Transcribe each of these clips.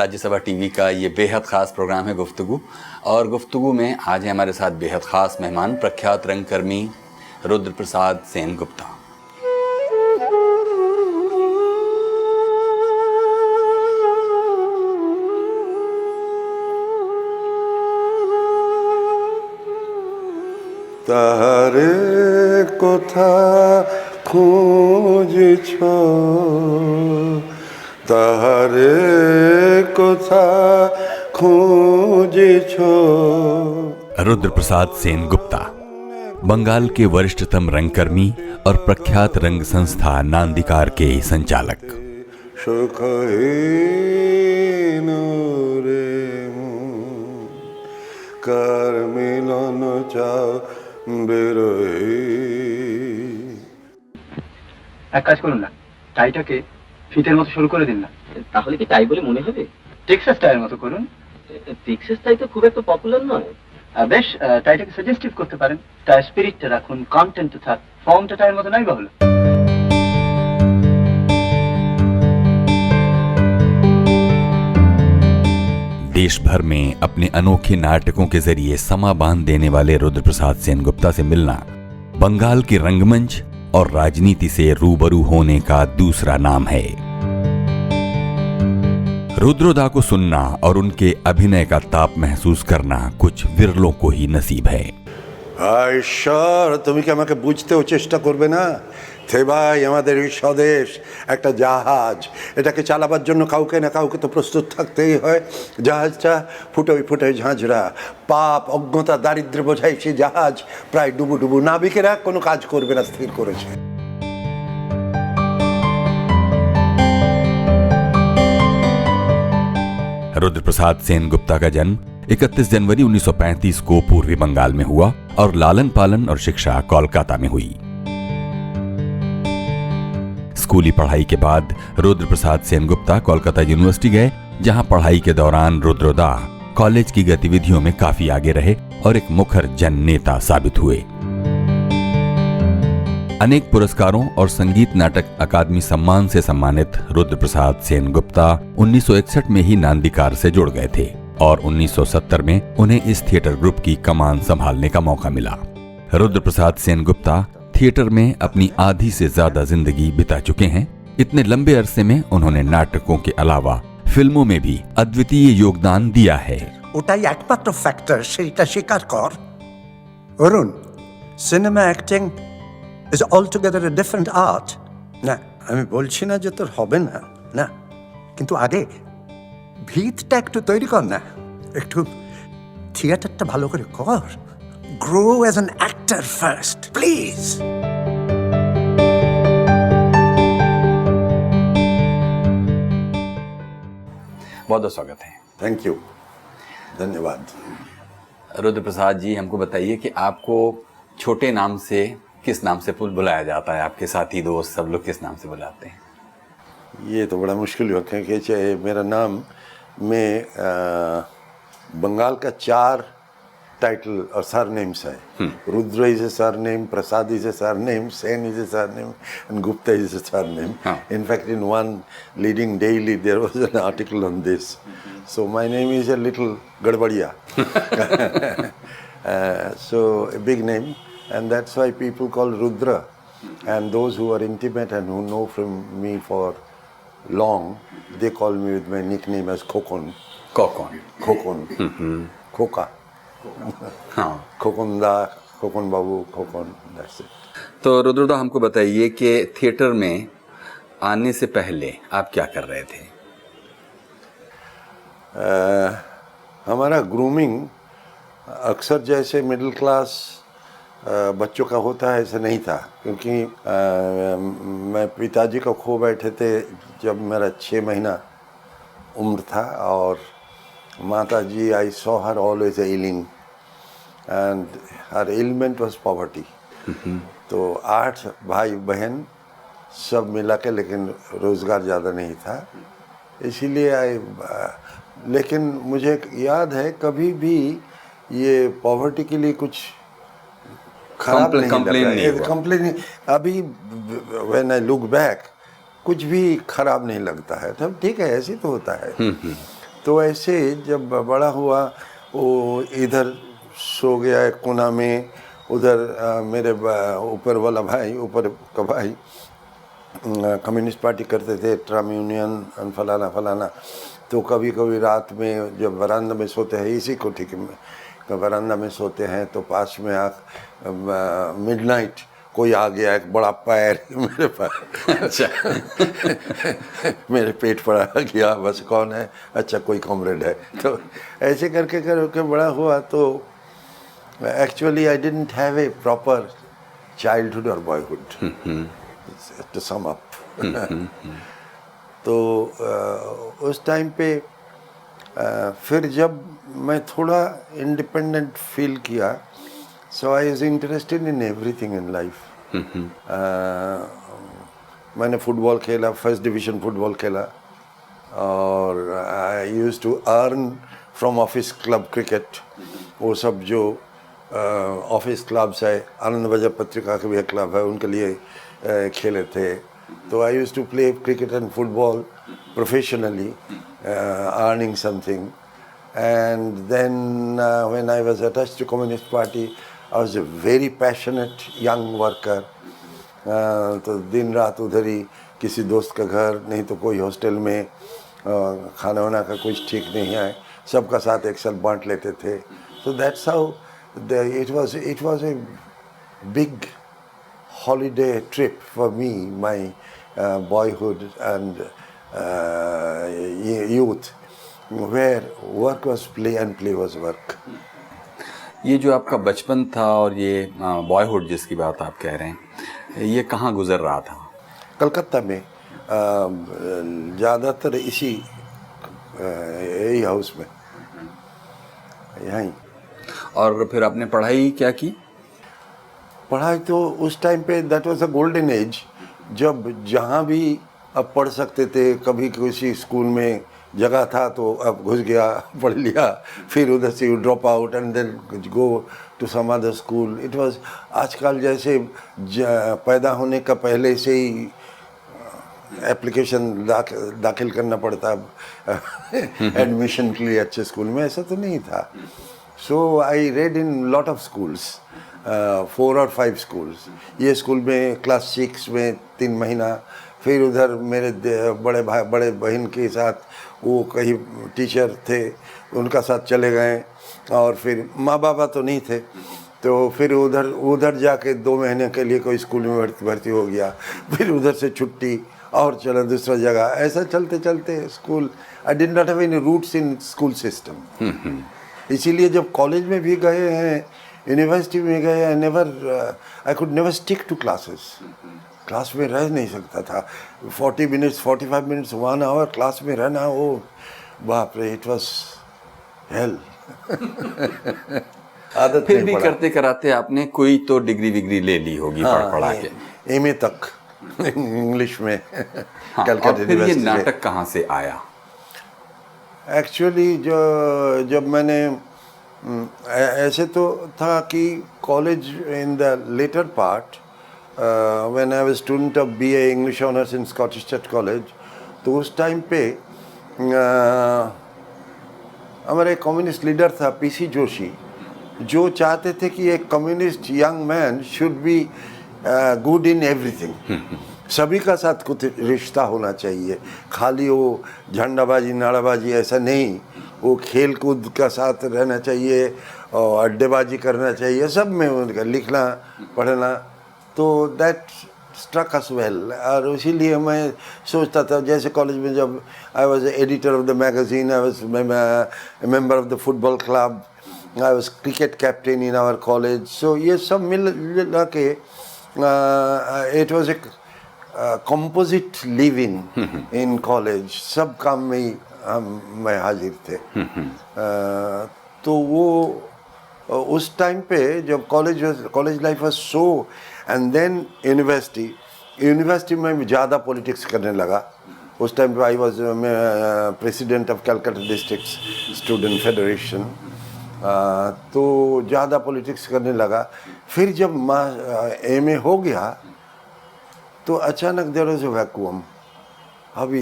Rajya Sabha TV का ये बेहद ख़ास प्रोग्राम है गुफ्तगू। और गुफ्तगू में आज है हमारे साथ बेहद ख़ास मेहमान प्रख्यात रंगकर्मी रुद्र प्रसाद सेन गुप्ता। তাহারে কোথা খুঁজছ তাহারে কোথা খুঁজছ। रुद्र प्रसाद सेन गुप्ता बंगाल के वरिष्ठतम रंगकर्मी और प्रख्यात रंग संस्था नांदिकार के संचालक। সুখহীন রে মন, কার মিলন চাও বেরোয়। এক কাজ করুন না, টাইটাকে ফিতের মতো শুরু করে দিন না। তাহলে কি টাই বলে মনে হবে? টেক্সাস টাইয়ের মতো করুন। টেক্সাস টাই তো খুব একটা পপুলার নয়। বেশ, টাইটাকে সাজেস্টিভ করতে পারেন। টাই স্পিরিটটা রাখুন, কন্টেন্ট থাক, ফর্মটা টাইয়ের মতো নাই বা হলো। देश भर में अपने अनोखे नाटकों के जरिए समा बांध देने वाले रुद्र प्रसाद सेन गुप्ता से मिलना बंगाल के रंगमंच और राजनीति से रूबरू होने का दूसरा नाम है। रुद्रदा को सुनना और उनके अभिनय का ताप महसूस करना कुछ विरलों को ही नसीब है। ঈশ্বর, তুমি কি আমাকে বুঝতেও চেষ্টা করবে না? থেবাই আমাদের এই স্বদেশ একটা জাহাজ, এটাকে চালাবার জন্য কাউকে না কাউকে তো প্রস্তুত থাকতেই হয়। জাহাজটা ফুটোই ফুটোই ঝাঁঝরা, পাপ অজ্ঞতা দারিদ্র্য বোঝাই সেই জাহাজ প্রায় ডুবু ডুবু। নাবিকেরা কোনো কাজ করবে না স্থির করেছে। रुद्र प्रसाद सेन गुप्ता का जन्म 31 जनवरी 1935 को पूर्वी बंगाल में हुआ और लालन पालन और शिक्षा कोलकाता में हुई। स्कूली पढ़ाई के बाद रुद्र प्रसाद सेन गुप्ता कोलकाता यूनिवर्सिटी गए, जहां पढ़ाई के दौरान रुद्रदा कॉलेज की गतिविधियों में काफी आगे रहे और एक मुखर जन नेता साबित हुए। अनेक पुरस्कारों और संगीत नाटक अकादमी सम्मान से सम्मानित रुद्र प्रसाद सेन गुप्ता 1961 में ही नांदिकार से जुड़ गए थे और 1970 में उन्हें इस थिएटर ग्रुप की कमान संभालने का मौका मिला। रुद्र प्रसाद सेन गुप्ता थिएटर में अपनी आधी से ज्यादा जिंदगी बिता चुके हैं। इतने लंबे अरसे में उन्होंने नाटकों के अलावा फिल्मों में भी अद्वितीय योगदान दिया है। ওটাই একমাত্র ফ্যাক্টর, সেটা স্বীকার কর। Arun, cinema acting is altogether a different art. না, আমি বলছি না যে তোর হবে না, না, কিন্তু আগে ভিতটা একটু তৈরি কর না, একটু থিয়েটারটা ভালো করে কর। Grow as an actor first, please. बहुत बहुत स्वागत है। থ্যাংক ইউ, ধন্যবাদ। रुद्र प्रसाद जी, हमको बताइए कि आपको छोटे नाम से किस नाम से बुलाया जाता है? आपके साथी दोस्त सब लोग किस नाम से बुलाते हैं? ये तो बड़ा मुश्किल होता है कि मेरा नाम में बंगाल का 4 टाइटल और सरनेम्स है। Rudra is a surname, Prasad is a surname, Sen is a surname, and Gupta is a surname. In fact, in one leading daily there was an article on this. So my name is a little gadbadiya. So a big name, and that's why people call Rudra. And those who are intimate and who know from me for long, they call me with my nickname as Kokon. Kokon. Kokon. Koka. हाँ, खोकनदा, खोकन बाबू, Khokan, that's it. तो रुद्रदा, हमको बताइए कि theatre में आने से पहले आप क्या कर रहे थे? हमारा ग्रूमिंग अक्सर जैसे मिडिल क्लास बच्चों का होता है ऐसा नहीं था, क्योंकि मैं पिताजी को खो बैठे थे जब मेरा 6 महीना उम्र था, और माता जी, I saw her always ailing and her ailment was poverty. तो 8 भाई बहन सब मिला के, लेकिन रोज़गार ज़्यादा नहीं था, इसीलिए लेकिन मुझे याद है कभी भी ये पॉवर्टी के लिए कुछ खराब नहीं लगा। कंप्लेन अभी व्हेन आई लुक बैक कुछ भी खराब नहीं लगता है। तब ठीक है, ऐसे तो होता है। तो ऐसे जब बड़ा हुआ वो इधर सो गया एक कोना में, उधर मेरे ऊपर वाला भाई, ऊपर का भाई कम्युनिस्ट पार्टी करते थे, ट्रम यूनियन फलाना फलाना। तो कभी कभी रात में जब वरांदा में सोते हैं, इसी कोठी के वरांदा में सोते हैं, तो पास में मिडनाइट कोई आ गया, एक बड़ा पैर मेरे पास, अच्छा। मेरे पेट पर आ गया, बस कौन है, अच्छा कोई कॉमरेड है। तो ऐसे करके करके बड़ा हुआ। तो actually I didn't have a proper childhood और बॉयहुड टू सम अप। तो उस टाइम पे फिर जब मैं थोड़ा इंडिपेंडेंट फील किया, so I was interested in everything in life. मैंने फुटबॉल खेला, फर्स्ट डिवीज़न फुटबॉल खेला, और I used to earn from office club cricket. वो सब जो ऑफिस क्लब्स है, आनंद बाजार पत्रिका का भी एक क्लब है, उनके लिए खेले थे। तो I used to play cricket and football professionally, earning something. And then when I was attached to Communist Party, I was a very passionate young worker. तो दिन रात उधर ही, किसी दोस्त का घर, नहीं तो कोई हॉस्टल में, खाना वाना का कुछ ठीक नहीं है, सबका साथ एक साथ बांट लेते थे। So that's how it was a big holiday trip for me, my boyhood and youth, where work was play and play was work. ये जो आपका बचपन था और ये बॉयहुड जिसकी बात आप कह रहे हैं, ये कहाँ गुजर रहा था? कलकत्ता में, ज़्यादातर इसी यही हाउस में, यहीं। और फिर आपने पढ़ाई क्या की? पढ़ाई तो उस टाइम पे that was a golden age, जब जहाँ भी अब पढ़ सकते थे। कभी किसी स्कूल में जगह था तो अब घुस गया, पढ़ लिया, फिर उधर से you drop out and then go to some other school. It was, आजकल जैसे पैदा होने का पहले से ही एप्लीकेशन दाखिल करना पड़ता एडमिशन के लिए अच्छे स्कूल में, ऐसा तो नहीं था। So I read in lot of schools, 4 और 5 स्कूल्स। ये स्कूल में क्लास 6 में 3 महीना, फिर उधर मेरे बड़े बहन के साथ वो कहीं टीचर थे, उनका साथ चले गए, और फिर माँ बाबा तो नहीं थे, तो फिर उधर जाके 2 महीने के लिए कोई स्कूल में भर्ती हो गया, फिर उधर से छुट्टी और चला दूसरा जगह, ऐसा चलते चलते school. I did not have any roots in school system. इसीलिए जब कॉलेज में भी गए हैं, यूनिवर्सिटी में गए, I could never stick to classes. Class में रह नहीं सकता था, 40 मिनट्स 45 मिनट्स 1 आवर क्लास में रहना, वो बाप रे, इट वाज हेल। आदत फिर नहीं भी पड़ा। करते कराते आपने कोई तो डिग्री विग्री ले ली होगी, पढ़ा के। एमए तक इंग्लिश में हाँ, कलकत्ता और फिर ये यूनिवर्सिटी से। नाटक कहाँ से आया? एक्चुअली जब मैंने ऐसे तो था कि college in the latter part, when I was student of BA English honours in Scottish Church College, तो उस टाइम पे हमारे कम्युनिस्ट लीडर था पीसी जोशी, जो चाहते थे कि एक communist young man should be good in everything. सभी का साथ कुछ रिश्ता होना चाहिए, खाली वो झंडाबाजी नाराबाजी ऐसा नहीं, वो खेल कूद का साथ रहना चाहिए और अड्डेबाजी करना चाहिए, सब में उनका लिखना पढ़ना। तो दैट स्ट्रक अस वेल, और इसीलिए मैं सोचता था, जैसे कॉलेज में जब I was editor of the magazine, I was member of the football club, I was cricket captain in our college. So ये सब मिला के it was a composite living in college, सब काम में ही मैं हाजिर थे। तो वो उस टाइम पे जब college life was so, and then university में भी ज़्यादा पॉलिटिक्स करने लगा। उस टाइम पे I was president of Calcutta district student federation, तो ज़्यादा पॉलिटिक्स करने लगा। फिर जब एमए हो गया तो अचानक देयर वाज अ वैक्यूम, अभी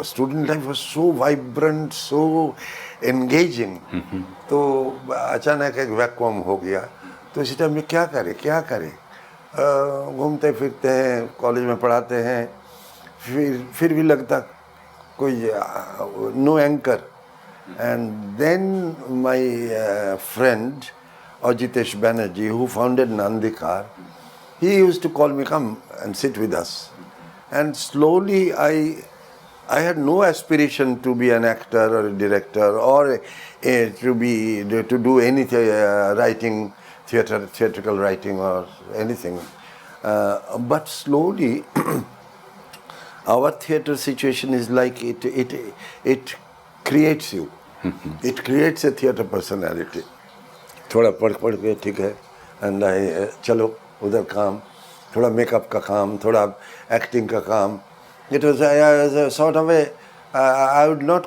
student life was so vibrant, so engaging, तो अचानक एक वैक्यूम हो गया। तो इसी टाइम में क्या करें, घूमते फिरते हैं, कॉलेज में पढ़ाते हैं, फिर भी लगता कोई no anchor. And then my friend Ajitesh Banerjee, who founded Nandikar, he used to call me, come and sit with us. And slowly I had no aspiration to be an actor or a director or to do anything, writing, theatrical writing or anything. But slowly our theatre situation is like it creates you. It creates a theatre personality. थोड़ा पढ़ के ठीक है, and चलो उधर काम, थोड़ा makeup का काम, थोड़ा एक्टिंग का काम. It was sort of I would not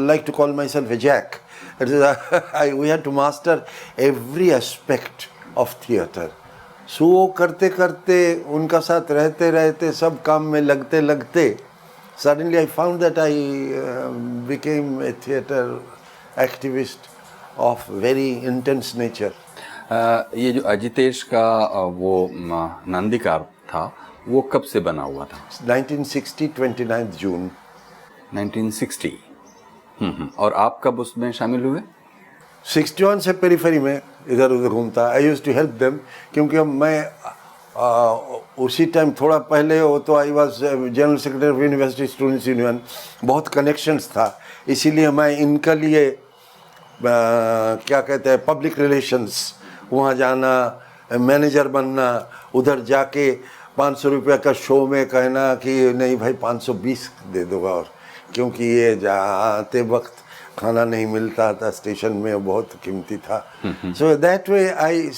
like to call myself a jack. We had to master every aspect of theatre. So वो करते करते, उनका साथ रहते रहते, सब काम में लगते लगते, suddenly I found that I became a theatre activist of very intense nature. ये जो अजितेश का वो नंदीकार था, वो कब से बना हुआ था? 1960, 29 जून 1960। और आप कब उसमें शामिल हुए? 61 से पेरीफेरी में इधर उधर घूमता. I used to help them, क्योंकि मैं उसी टाइम थोड़ा पहले हो तो I was general secretary of university students union, बहुत कनेक्शंस था, इसीलिए मैं इनके लिए क्या कहते हैं पब्लिक रिलेशंस, वहाँ जाना, मैनेजर बनना, उधर जाके 500 रुपये का शो में कहना कि नहीं भाई 520 दे दूँगा, और क्योंकि ये जाते वक्त खाना नहीं मिलता था स्टेशन में, बहुत कीमती था. So that way I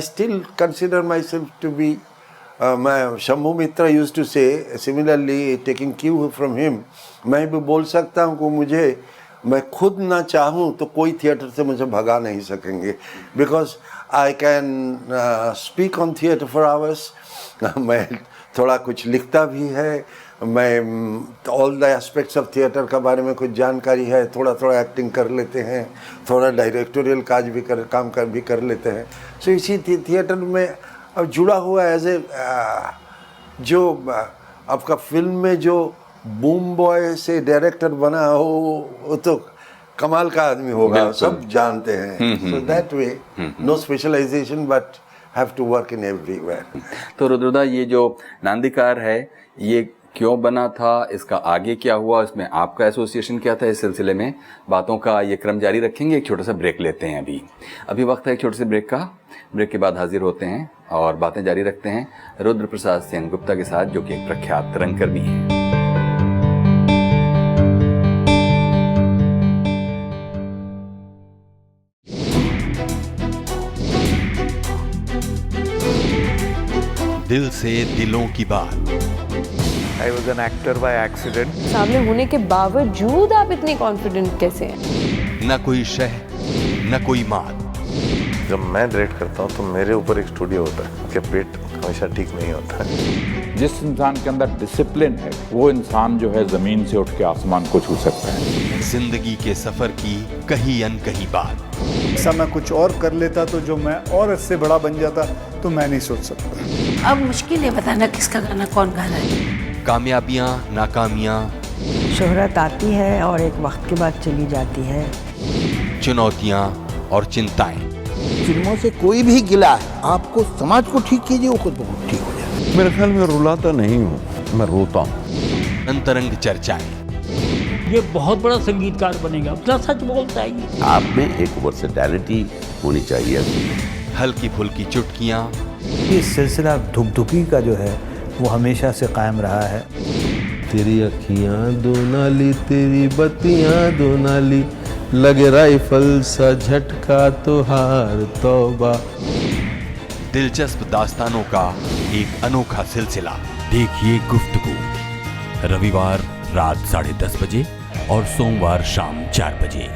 still consider myself to be, मैं Shambhu Mitra used to say similarly taking cue from him, मैं भी बोल सकता हूँ कि मुझे, मैं खुद ना चाहूँ तो कोई थिएटर से मुझे भगा नहीं सकेंगे, because I can speak on theatre for hours. मैं थोड़ा कुछ लिखता भी है, मैं all the aspects of theatre के बारे में कुछ जानकारी है, थोड़ा थोड़ा एक्टिंग कर लेते हैं, थोड़ा डायरेक्टोरियल काज भी कर लेते हैं. सो इसी थिएटर में अब जुड़ा हुआ एज ए जो आपका फिल्म में जो बूम बॉय से डायरेक्टर बना हो, वो तो कमाल का आदमी होगा, सब जानते हैं. So that way no specialization but have to work in everywhere. तो रुद्रदा, ये जो नांदीकार है ये क्यों बना था, इसका आगे क्या हुआ, इसमें आपका एसोसिएशन क्या था, इस सिलसिले में बातों का ये क्रम जारी रखेंगे. एक छोटा सा ब्रेक लेते हैं. अभी वक्त है एक छोटे से ब्रेक का. ब्रेक के बाद हाजिर होते हैं और बातें जारी रखते हैं रुद्र प्रसाद सेन गुप्ता के साथ, जो कि एक प्रख्यात रंगकर्मी हैं. दिल से दिलों की बात. I was an actor by accident. सामने होने के बावजूद आप इतने कॉन्फिडेंट कैसे हैं? न कोई शह, न कोई मात. जब मैं डायरेक्ट करता हूँ तो मेरे ऊपर एक स्टूडियो होता है कि पेट हमेशा ठीक नहीं होता है. जिस इंसान के अंदर डिसिप्लिन है, वो इंसान जो है जमीन से उठ के आसमान को छू सकता है. जिंदगी के सफर की कहीं अनकही बात. ऐसा मैं कुछ और कर लेता तो जो मैं और इससे बड़ा बन जाता तो मैं नहीं सोच सकता. अब मुश्किल है बताना किसका गाना कौन गा रहा है. कामयाबियां, नाकामियां, शोहरत आती है और एक वक्त के बाद चली जाती है. चुनौतियां और चिंताएं. फिल्मों से कोई भी गिला है, आपको समाज को ठीक कीजिए, वो खुद बहुत ठीक हो जाए. मेरे ख्याल में रुलाता नहीं हूँ, मैं रोता हूँ. अंतरंग चर्चाएं. ये बहुत बड़ा संगीतकार बनेगा, अपना सच बोलता है. आप में एक वर्सेटैलिटी होनी चाहिए. हल्की फुल्की चुटकियां. ये सिलसिला धुकधुकी का जो है वो हमेशा से कायम रहा है. तेरी अखियां दो नाली, तेरी बत्तियां दो नाली, लगे राइफल सा झटका तो हार तौबा. दिलचस्प दास्तानों का एक अनोखा सिलसिला. देखिए गुफ्तगू, रविवार रात 10:30 बजे और सोमवार शाम 4 बजे.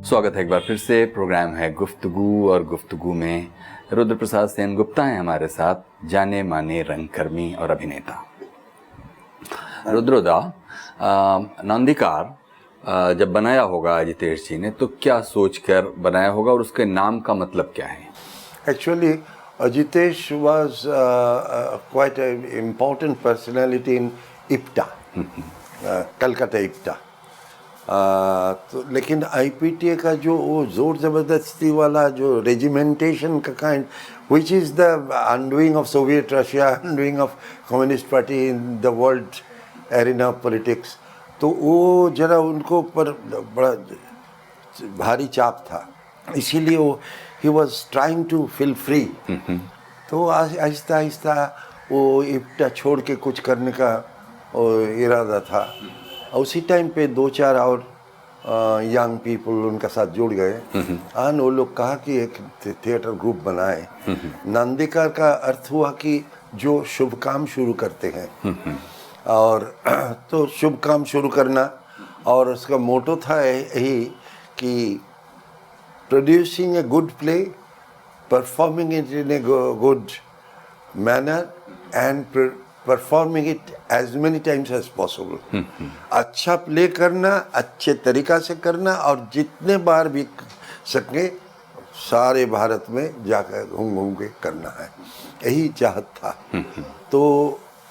स्वागत है एक बार फिर से। प्रोग्राम है गुफ्तगू और गुफ्तगू में रुद्र प्रसाद सेन गुप्ता हैं हमारे साथ, जाने माने रंगकर्मी और अभिनेता। रुद्रोदा, नंदीकार जब बनाया होगा अजितेश जी ने तो क्या सोचकर बनाया होगा और उसके नाम का मतलब क्या है? Actually, Ajitesh was quite an important personality in IPTA, Calcutta IPTA. तो लेकिन IPTA का जो वो जोर ज़बरदस्ती वाला जो रेजिमेंटेशन का kind, which is the undoing of Soviet Russia, undoing of Communist Party in the world arena of politics, तो वो जरा उनको पर बड़ा भारी चाप था, इसीलिए वो he was trying to feel free. तो आहिस्ता आहिस्ता वो इप्टा छोड़ के कुछ करने का इरादा था। उसी टाइम पे 2-4 और यंग पीपल उनका साथ जुड़ गए और वो लोग कहा कि एक थिएटर ग्रुप बनाए। नंदीकार का अर्थ हुआ कि जो शुभ काम शुरू करते हैं, और तो शुभ काम शुरू करना, और उसका मोटो था यही कि producing a good play, performing it in a good manner and performing it as many times as possible. अच्छा प्ले करना, अच्छे तरीका से करना, और जितने बार भी सके सारे भारत में जाकर घूम के करना है, यही चाहत था। तो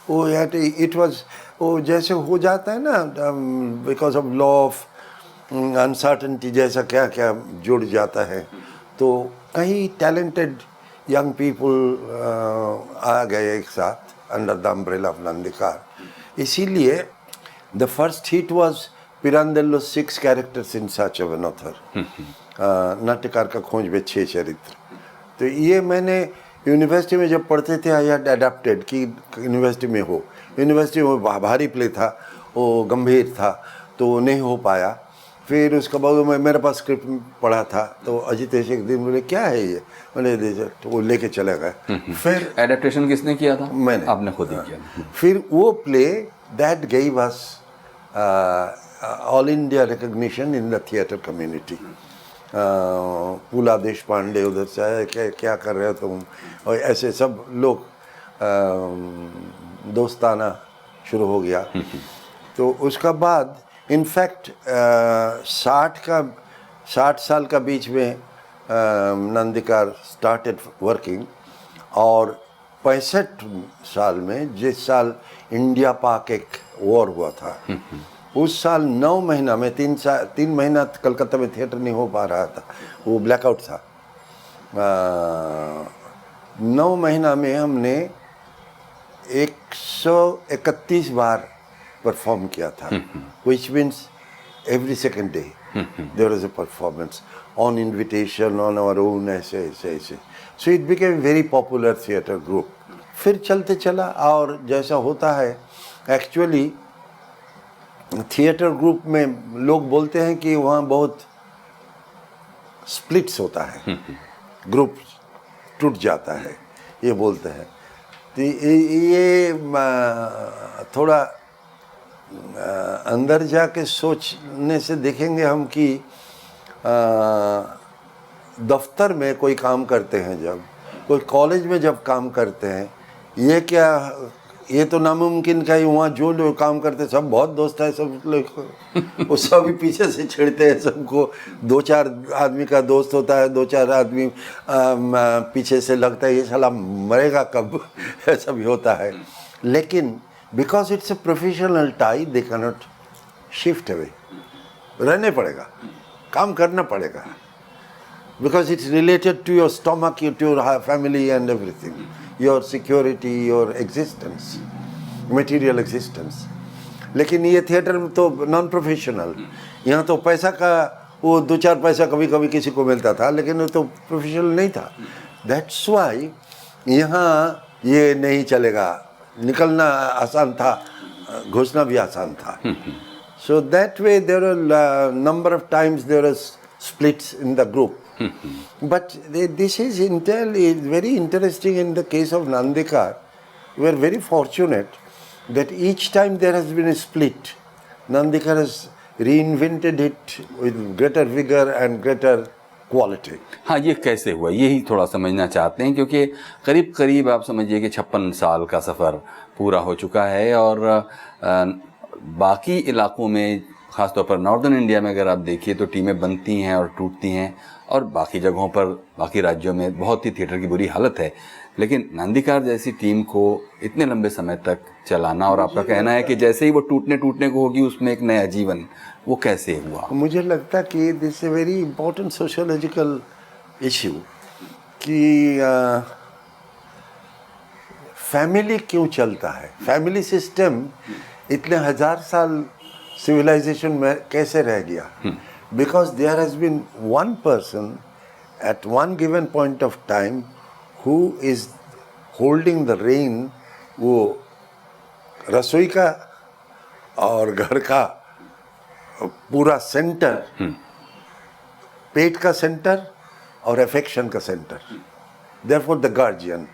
वो इट वाज वो जैसे हो जाता है ना, because of law of uncertainty जैसा क्या क्या जुड़ जाता है, तो कई टैलेंटेड यंग पीपल आ गए एक साथ under the umbrella of Nandikar. इसीलिए the first hit was Pirandello 6 characters in search of an author, नाट्यकार का खोज में 6 चरित्र। तो ये मैंने यूनिवर्सिटी में जब पढ़ते थे आई हैड अडेप्टेड कि यूनिवर्सिटी में हो, यूनिवर्सिटी में भारी प्ले था, वो गंभीर था, तो नहीं हो पाया। फिर उसके बाद मैं मेरे पास स्क्रिप्ट पढ़ा था, तो अजितेश एक दिन बोले क्या है ये, मैंने तो वो लेके चले गए। फिर एडेप्टेशन किसने किया था? मैंने। आपने खुद ही किया? फिर वो play that gave us all India recognition in the theatre community. पूला देश पांडे उधर से आए, क्या कर रहे हो तुम, और ऐसे सब लोग दोस्ताना शुरू हो गया। तो उसका बाद इनफैक्ट 60 साल का बीच में नंदीकार स्टार्टेड वर्किंग, और 65 साल में जिस साल इंडिया पाक एक वॉर हुआ था, उस साल 9 महीना में 3 महीना कलकत्ता में थिएटर नहीं हो पा रहा था, वो ब्लैकआउट था। 9 महीना में हमने 131 बार परफॉर्म किया था, which means every second day there was a performance on invitation, on our own, ऐसे। So it became a very popular theatre group. फिर चलते चला, और जैसा होता है एक्चुअली थिएटर ग्रुप में लोग बोलते हैं कि वहाँ बहुत स्प्लिट्स होता है, ग्रुप टूट जाता है, ये बोलते हैं। तो ये थोड़ा अंदर जाके सोचने से देखेंगे हम कि दफ्तर में कोई काम करते हैं, जब कोई कॉलेज में जब काम करते हैं, ये तो नामुमकिन का ही, वहाँ जो लोग काम करते हैं सब बहुत दोस्त है, सब लोग वो सभी पीछे से छिड़ते हैं सबको। 2-4 आदमी का दोस्त होता है, 2-4 आदमी पीछे से लगता है ये साला मरेगा कब, ऐसा भी होता है। लेकिन because it's a professional tie, they can not shift away, रहने पड़ेगा, काम करना पड़ेगा, because it's related to your stomach, to your family and everything, your security, your existence, material existence. लेकिन ये थिएटर में तो नॉन प्रोफेशनल, यहाँ तो पैसा का वो 2-4 पैसा कभी कभी किसी को मिलता था, लेकिन वो तो प्रोफेशनल नहीं था। दैट्स वाई यहाँ ये नहीं चलेगा, निकलना आसान था, घुसना भी आसान था। So that way there are number of times there are splits in the group. But this is very interesting in the case of Nandikar. We are very fortunate that each time there has been a split, Nandikar has reinvented it with greater vigor and greater quality. हाँ, ये कैसे हुआ यही थोड़ा समझना चाहते हैं, क्योंकि करीब करीब आप समझिए कि 56 साल का सफ़र पूरा हो चुका है और बाकी इलाकों में, ख़ासतौर पर नॉर्दर्न इंडिया में अगर आप देखिए तो टीमें बनती हैं और टूटती हैं, और बाकी जगहों पर, बाकी राज्यों में बहुत ही थिएटर की बुरी हालत है, लेकिन नांदीकार जैसी टीम को इतने लंबे समय तक चलाना, और आपका कहना है कि जैसे ही वो टूटने को होगी उसमें एक नया जीवन, वो कैसे हुआ? मुझे लगता कि this a very important sociological issue कि फैमिली क्यों चलता है, फैमिली सिस्टम इतने 1000 साल सिविलाइजेशन में कैसे रह गया? Because there has been one person at one given point of time who is holding the rein, वो रसोई का और घर का पूरा सेंटर, पेट का सेंटर और अफेक्शन का सेंटर, therefore the guardian.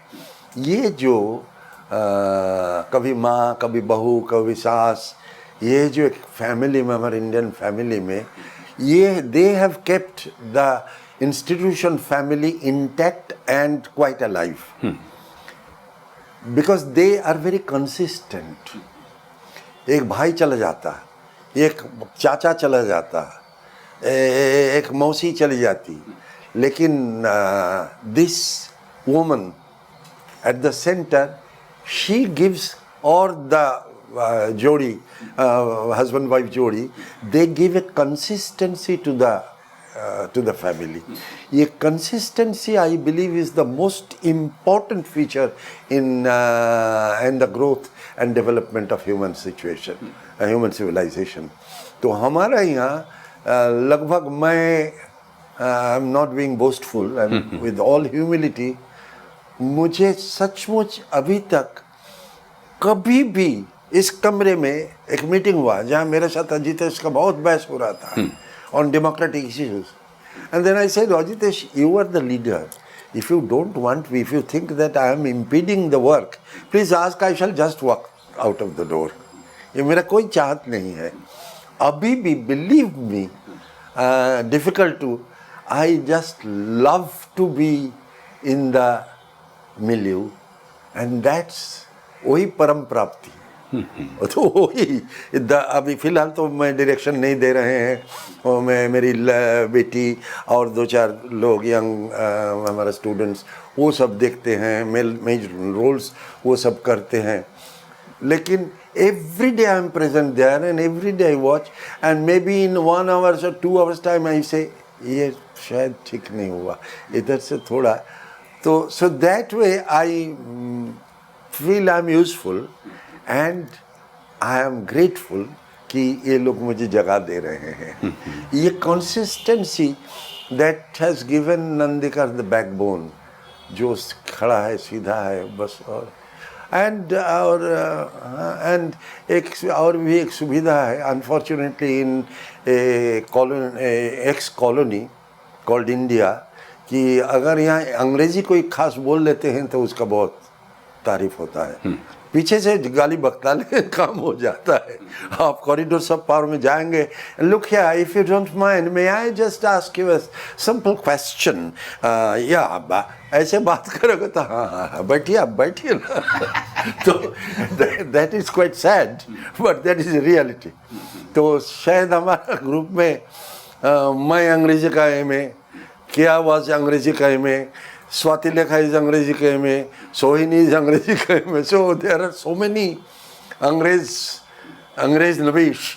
ये जो कभी माँ, कभी बहू, कभी सास, ये जो एक फैमिली में, हमारे इंडियन फैमिली में, ये they have kept the institution family intact and quite alive, because they are very consistent. एक भाई चला जाता, एक चाचा चला जाता, एक मौसी चली जाती, लेकिन this woman at the center, she gives, or the jodi, husband wife jodi, they give a consistency to the family. ये consistency, I believe, is the most important feature in the growth and development of human situation, human civilization. तो हमारा यहाँ लगभग, मैं I'm not being boastful, and with all humility, मुझे सचमुच अभी तक कभी भी इस कमरे में एक मीटिंग हुआ जहाँ मेरे साथ अजितेश का बहुत बहस हो रहा था on democratic issues. And then I said, Ajitesh, you are the leader. If you don't want me, if you think that I am impeding the work, please ask, I shall just walk out of the door. ये मेरा कोई चाहत नहीं है. अभी भी, believe me, difficult to, I just love to be in the milieu, and that's वही परम प्राप्ति. तो वही अभी फ़िलहाल तो मैं डायरेक्शन नहीं दे रहे हैं, और मैं, मेरी बेटी और 2-4 लोग यंग हमारा स्टूडेंट्स वो सब देखते हैं, मेजर रोल्स वो सब करते हैं, लेकिन every day I am present there and every day I watch, and maybe in 1 hour or 2 hours time I say ये शायद ठीक नहीं हुआ, इधर से थोड़ा, तो सो that way I feel I am useful and I am grateful कि ये लोग मुझे जगह दे रहे हैं. ये consistency that has given Nandikar the backbone, जो खड़ा है, सीधा है, बस. और and एक और भी एक सुविधा है, unfortunately in a ex-colony called India, कि अगर यहाँ अंग्रेजी कोई खास बोल लेते हैं तो उसका बहुत तारीफ होता है, पीछे से गाली बकताले काम हो जाता है. आप कॉरिडोर सब पार में जाएंगे, look here, if you don't mind, may I just ask you a simple question, या ऐसे बात करोगे तो हाँ बैठिए, आप बैठिए ना. तो that is quite sad, but that is reality. तो शायद हमारा ग्रुप में मैं अंग्रेजी का MA, किया वाज अंग्रेजी का MA, Swati Lekha is अंग्रेजी का MA, Sohini is अंग्रेजी का MA. So there are so many अंग्रेज नबीश.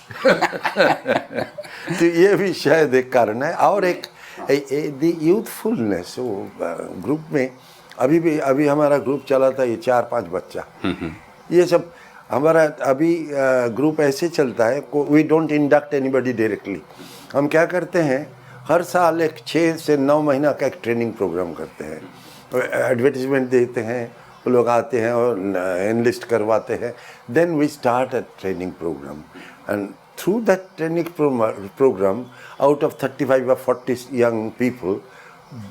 तो ये भी शायद एक कारण है. और एक द यूथफुलनेस ग्रुप में, अभी हमारा ग्रुप चला था, ये 4-5 बच्चा, ये सब हमारा अभी ग्रुप ऐसे चलता है, we don't induct anybody directly. हम क्या करते हैं, हर साल एक 6 से 9 महीना का एक ट्रेनिंग प्रोग्राम करते हैं, एडवर्टीजमेंट देते हैं, वो लोग आते हैं और एनलिस्ट करवाते हैं. Then we start a training programme, and through that training programme, out of 35 or 40 young people,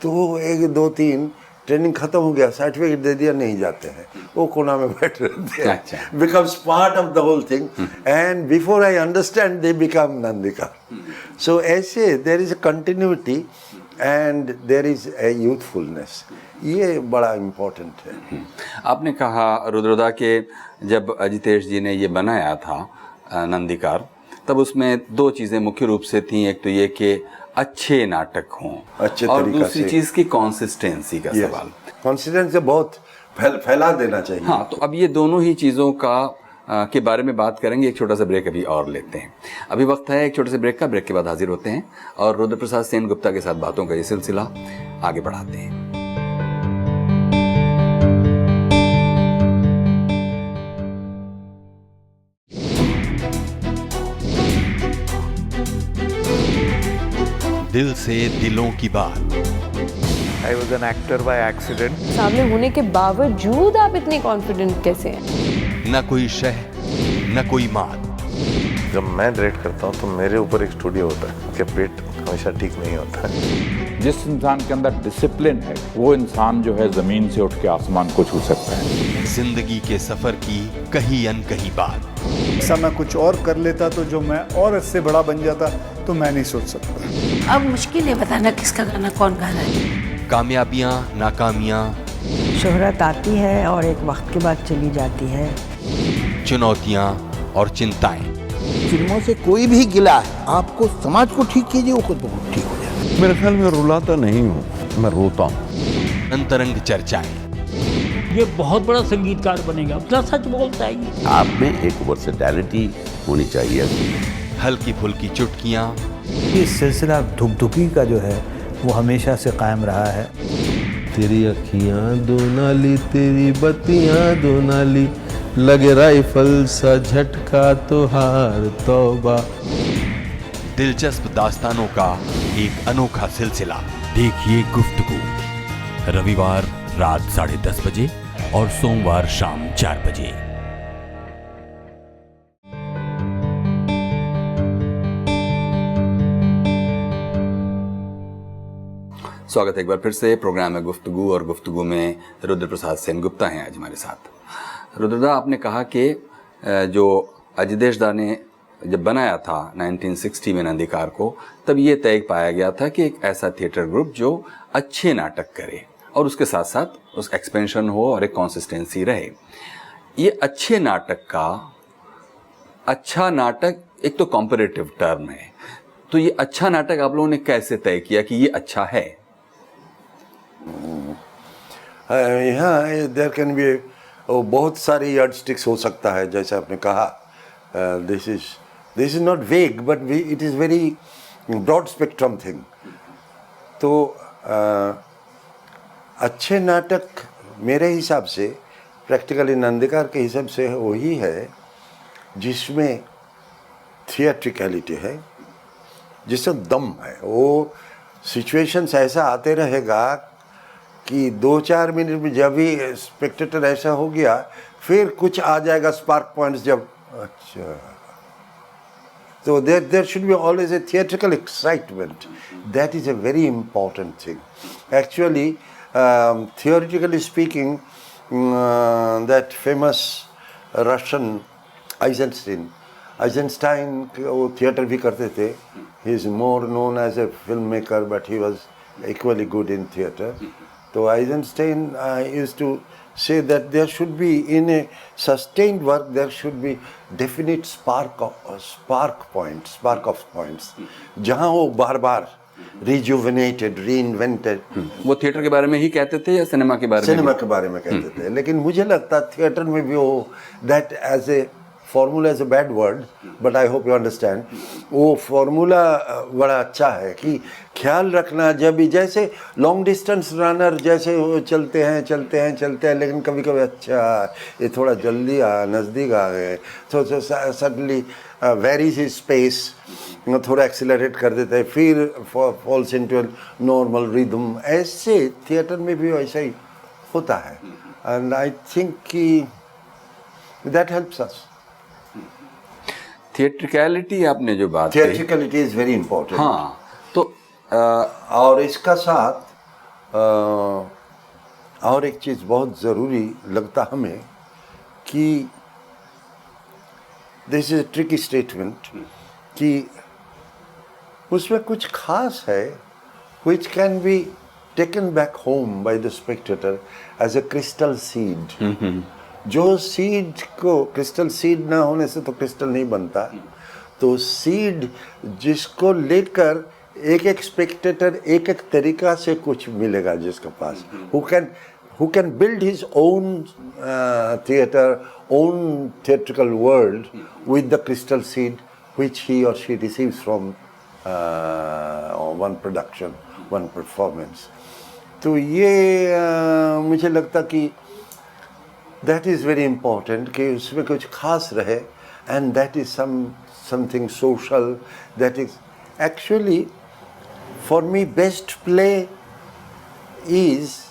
2-3 training खत्म हो गया, सर्टिफिकेट दे दिया, नहीं जाते हैं, वो कोना में बैठ रहते हैं. Becomes part of the whole thing and before I understand they become Nandikar. So ऐसे there is a continuity and there is a youthfulness. ये बड़ा इम्पोर्टेंट है. आपने कहा रुद्रदा के जब अजितेश जी ने ये बनाया था नंदिकार, तब उसमें दो चीज़ें मुख्य रूप से थी. एक तो ये कि अच्छे नाटक हों, अच्छे और तरीका दूसरी से. चीज़ की कंसिस्टेंसी का सवाल. कंसिस्टेंसी बहुत फैला देना चाहिए. हाँ, तो अब ये दोनों ही चीज़ों का के बारे में बात करेंगे. एक छोटा सा ब्रेक अभी और लेते हैं. अभी वक्त है एक छोटे से ब्रेक का. ब्रेक के बाद हाजिर होते हैं और रुद्र प्रसाद सेन गुप्ता के साथ बातों का ये सिलसिला आगे बढ़ाते हैं. दिल से दिलों की बात. I was an actor by accident. सामने होने के बावजूद आप इतने कॉन्फिडेंट कैसे हैं? न कोई शह, न कोई मात. जब मैं डायरेक्ट करता हूँ तो मेरे ऊपर एक स्टूडियो होता है कि पेट हमेशा ठीक नहीं होता. जिस इंसान के अंदर डिसिप्लिन है वो इंसान जो है जमीन से उठ के आसमान को छू सकता है. जिंदगी के सफर की कहीं अनकही बात. ऐसा मैं कुछ और कर लेता तो जो मैं और इससे बड़ा बन जाता तो मैं नहीं सोच सकता. अब मुश्किल है बताना किसका गाना कौन गा रहा है. कामयाबियां, नाकामियां, शोहरत आती है और एक वक्त के बाद चली जाती है. चुनौतियां और चिंताएं. फिल्मों से कोई भी गिला है, आपको समाज को ठीक कीजिए, वो खुद बहुत ठीक हो जाए. मेरे ख्याल में रुलाता नहीं हूँ, मैं रोता हूँ. अंतरंग चर्चाएं. ये बहुत बड़ा संगीतकार बनेगा, क्या सच बोलता है ये. आप में एक वर्सेटैलिटी होनी चाहिए. हल्की फुल्की चुटकियां. ये सिलसिला धुकधुकी का जो है वो हमेशा से कायम रहा है. तेरी अखियां दो नाली, तेरी बत्तियां दो नाली, लगे राइफल सा झटका तो हार तौबा. दिलचस्प दास्तानों का एक अनोखा सिलसिला. देखिए गुफ्तगू, रविवार रात 10:30 बजे और सोमवार शाम 4 बजे. स्वागत है एक बार फिर से. प्रोग्राम है गुफ्तगू और गुफ्तगू में रुद्र प्रसाद सेन गुप्ता हैं आज हमारे साथ. रुद्रदा, आपने कहा कि जो अजितेश दा ने जब बनाया था 1960 में नंदिकार को, तब ये तय पाया गया था कि एक ऐसा थिएटर ग्रुप जो अच्छे नाटक करे और उसके साथ साथ उस एक्सपेंशन हो और एक कंसिस्टेंसी रहे. ये अच्छे नाटक का, अच्छा नाटक एक तो कॉम्परेटिव टर्म है, तो ये अच्छा नाटक आप लोगों ने कैसे तय किया कि ये अच्छा है? यहाँ देयर कैन बी बहुत सारी यार्डस्टिक्स हो सकता है. जैसे आपने कहा, this is not vague but it is very broad spectrum thing. तो अच्छे नाटक मेरे हिसाब से, प्रैक्टिकली नंदिकार के हिसाब से, वही है जिसमें थिएट्रिकलिटी है, जिसमें दम है. वो सिचुएशंस ऐसा आते रहेगा कि 2-4 मिनट में जब भी स्पेक्टेटर ऐसा हो गया, फिर कुछ आ जाएगा स्पार्क पॉइंट्स. जब अच्छा, तो there should be always a theatrical excitement. That is a very important thing. Actually theoretically speaking, that famous Russian Eisenstein वो थिएटर भी करते थे. He is more known as a filmmaker, but he was equally good in theatre. So Eisenstein used to say that there should be, in a sustained work, there should be definite spark of points, जहाँ वो बार-बार rejuvenated, reinvented. वो theatre के बारे में ही कहते थे या सिनेमा के बारे में? सिनेमा के बारे में कहते थे. लेकिन मुझे लगता थिएटर में भी वो, that as a formula is a bad word, but I hope you understand. वो फॉर्मूला बड़ा अच्छा है कि ख्याल रखना. जब भी जैसे लॉन्ग डिस्टेंस रनर जैसे वो चलते हैं, लेकिन कभी कभी अच्छा ये थोड़ा जल्दी नज़दीक आ गए, तो सडनली वेरीज हिज स्पेस, थोड़ा एक्सीलरेट कर देता है, फिर फॉल्स इनटू नॉर्मल रिदम. ऐसे थिएटर में भी ऐसा ही होता है. एंड आई थिंक कि दैट हेल्प्स अस. थिएट्रिकलिटी आपने जो बात थिएट्रिकलिटी इज वेरी इंपॉर्टेंट. हाँ, तो और इसका साथ और एक चीज़ बहुत ज़रूरी लगता हमें कि दिस इज ट्रिकी स्टेटमेंट कि उसमें कुछ खास है which can be taken back home by the spectator as a crystal seed. जो सीड को, क्रिस्टल सीड ना होने से तो क्रिस्टल नहीं बनता, तो सीड जिसको लेकर एक एक स्पेक्टेटर एक एक तरीका से कुछ मिलेगा जिसके पास, who can build his own theater, own theatrical world with the crystal seed which he or she receives from one production, one performance. तो ये मुझे लगता कि that is very important कि उसमें कुछ खास रहे, and that is something social, that is actually for me best play is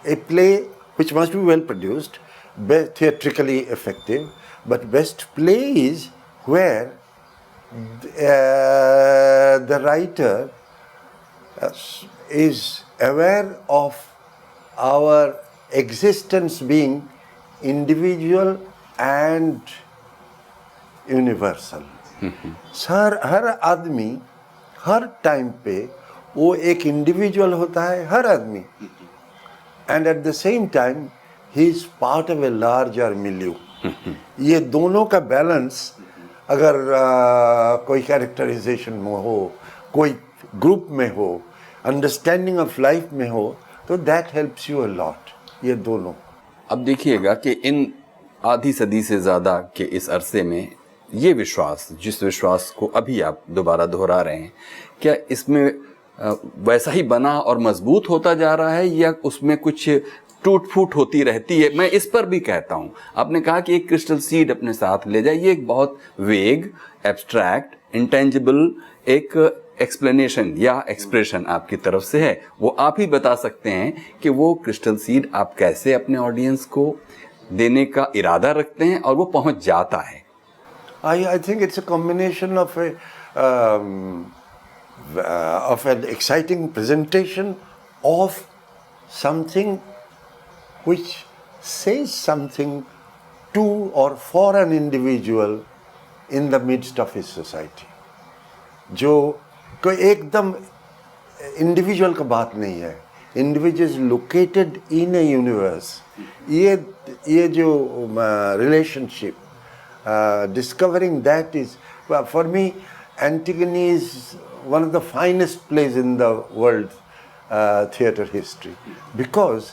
a play which must be well produced, theatrically effective, but best play is where the writer is aware of our existence being individual and universal. हर आदमी हर time पे वो एक individual होता है, हर आदमी, and at the same time he is part of a larger milieu. ये दोनों का बैलेंस अगर कोई कैरेक्टराइजेशन में हो, कोई ग्रुप में हो, अंडरस्टैंडिंग ऑफ लाइफ में हो, तो that helps you a lot, ये दोनों। अब देखिएगा कि इन आधी सदी से ज़्यादा के इस अरसे में ये विश्वास, जिस विश्वास को अभी आप दोबारा दोहरा रहे हैं, क्या इसमें वैसा ही बना और मजबूत होता जा रहा है या उसमें कुछ टूट फूट होती रहती है? मैं इस पर भी कहता हूँ, आपने कहा कि एक क्रिस्टल सीड अपने साथ ले जाए, ये एक बहुत वेग, एब्स्ट्रैक्ट, इंटेंजिबल एक एक्सप्लेनेशन या एक्सप्रेशन आपकी तरफ से है। वो आप ही बता सकते हैं कि वो क्रिस्टल सीड आप कैसे अपने ऑडियंस को देने का इरादा रखते हैं और वो पहुंच जाता है। I think it's a combination of an exciting presentation of something which says something to or for an individual in the midst of his society. जो कोई एकदम इंडिविजुअल का बात नहीं है, individual is located in A universe. ये जो relationship, discovering that is, for me, Antigone is one of the finest plays in the world theatre history, because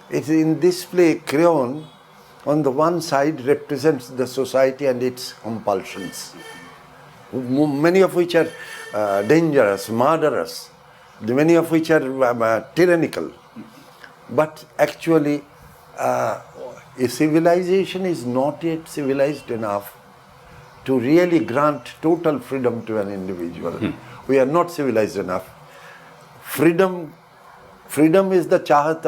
it's in this play Creon on the one side represents the society and its compulsions, many of which are dangerous, murderous, many of which are tyrannical, but actually a civilization is not yet civilized enough to really grant total freedom to an individual. We are not civilized enough. Freedom is the chahat